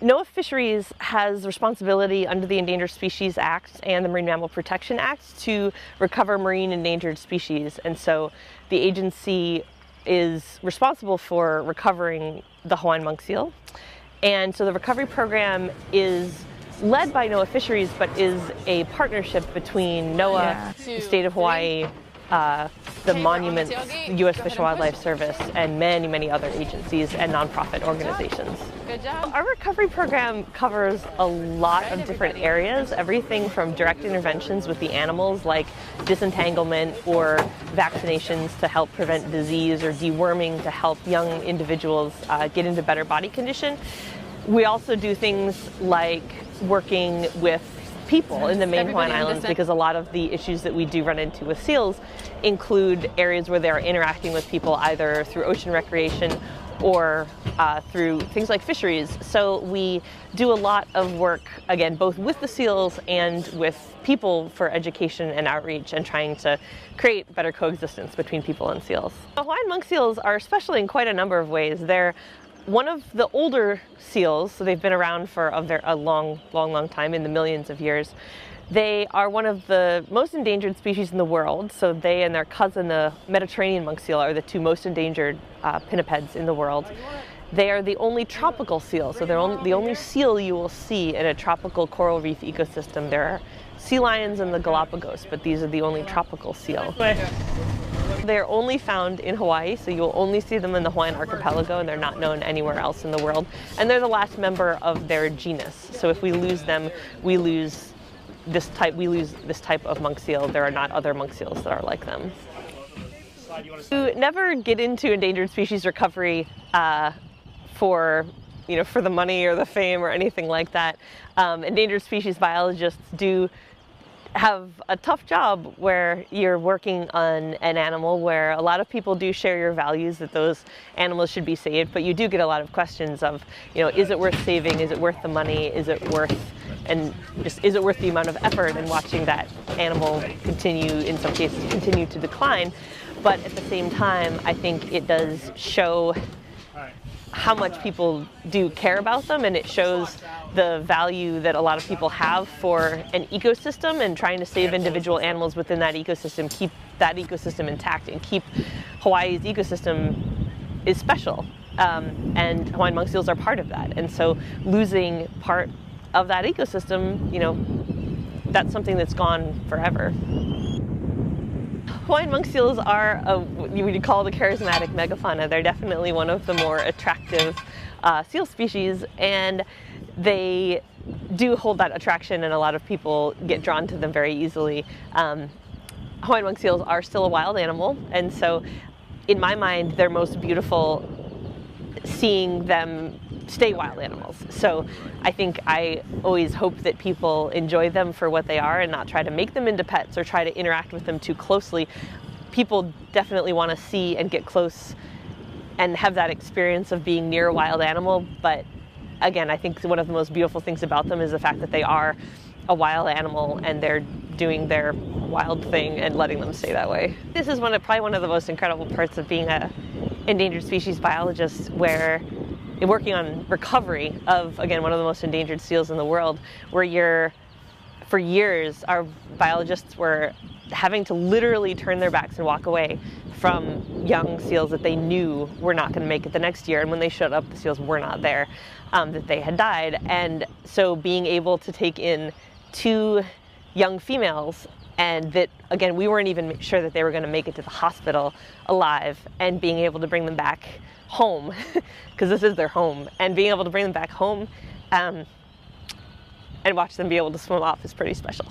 NOAA Fisheries has responsibility under the Endangered Species Act and the Marine Mammal Protection Act to recover marine endangered species. And so the agency is responsible for recovering the Hawaiian monk seal. And so the recovery program is led by NOAA Fisheries, but is a partnership between NOAA, the state of Hawaii, the monuments, the U.S. Fish and Wildlife Service, and many, many other agencies and nonprofit organizations. Good job. Our recovery program covers a lot of different areas, everything from direct interventions with the animals like disentanglement or vaccinations to help prevent disease or deworming to help young individuals get into better body condition. We also do things like working with people in the main Hawaiian Islands, because a lot of the issues that we do run into with seals include areas where they're interacting with people either through ocean recreation or through things like fisheries. So we do a lot of work, again, both with the seals and with people for education and outreach and trying to create better coexistence between people and seals. The Hawaiian monk seals are special in quite a number of ways. They're one of the older seals, so they've been around for a long time, in the millions of years. They are one of the most endangered species in the world, so they and their cousin, the Mediterranean monk seal, are the two most endangered pinnipeds in the world. They are the only tropical seal, so they're the only seal you will see in a tropical coral reef ecosystem. There are sea lions in the Galapagos, but these are the only tropical seal. They're only found in Hawaii, so you'll only see them in the Hawaiian archipelago, and they're not known anywhere else in the world. And they're the last member of their genus. So if we lose them, we lose this type of monk seal. There are not other monk seals that are like them. You never get into endangered species recovery for the money or the fame or anything like that. Endangered species biologists do have a tough job where you're working on an animal where a lot of people do share your values that those animals should be saved, but you do get a lot of questions of, is it worth saving? Is it worth the money? Is it worth the amount of effort and watching that animal in some cases continue to decline? But at the same time, I think it does show how much people do care about them, and it shows the value that a lot of people have for an ecosystem and trying to save individual animals within that ecosystem, keep that ecosystem intact, and keep Hawaii's ecosystem is special. And Hawaiian monk seals are part of that. And so losing part of that ecosystem, that's something that's gone forever. Hawaiian monk seals are what you would call the charismatic megafauna. They're definitely one of the more attractive seal species, and they do hold that attraction, and a lot of people get drawn to them very easily. Hawaiian monk seals are still a wild animal, and so in my mind they're most beautiful seeing them stay wild animals. So I always hope that people enjoy them for what they are and not try to make them into pets or try to interact with them too closely. People definitely want to see and get close and have that experience of being near a wild animal, but again, I think one of the most beautiful things about them is the fact that they are a wild animal and they're doing their wild thing and letting them stay that way. This is probably one of the most incredible parts of being an endangered species biologist, where you're working on recovery of, again, one of the most endangered seals in the world, where for years, our biologists were having to literally turn their backs and walk away from young seals that they knew were not going to make it the next year. And when they showed up, the seals were not there, that they had died. And so being able to take in 2 young females, and that, again, we weren't even sure that they were going to make it to the hospital alive, and being able to bring them back home, because this is their home, and being able to bring them back home and watch them be able to swim off is pretty special.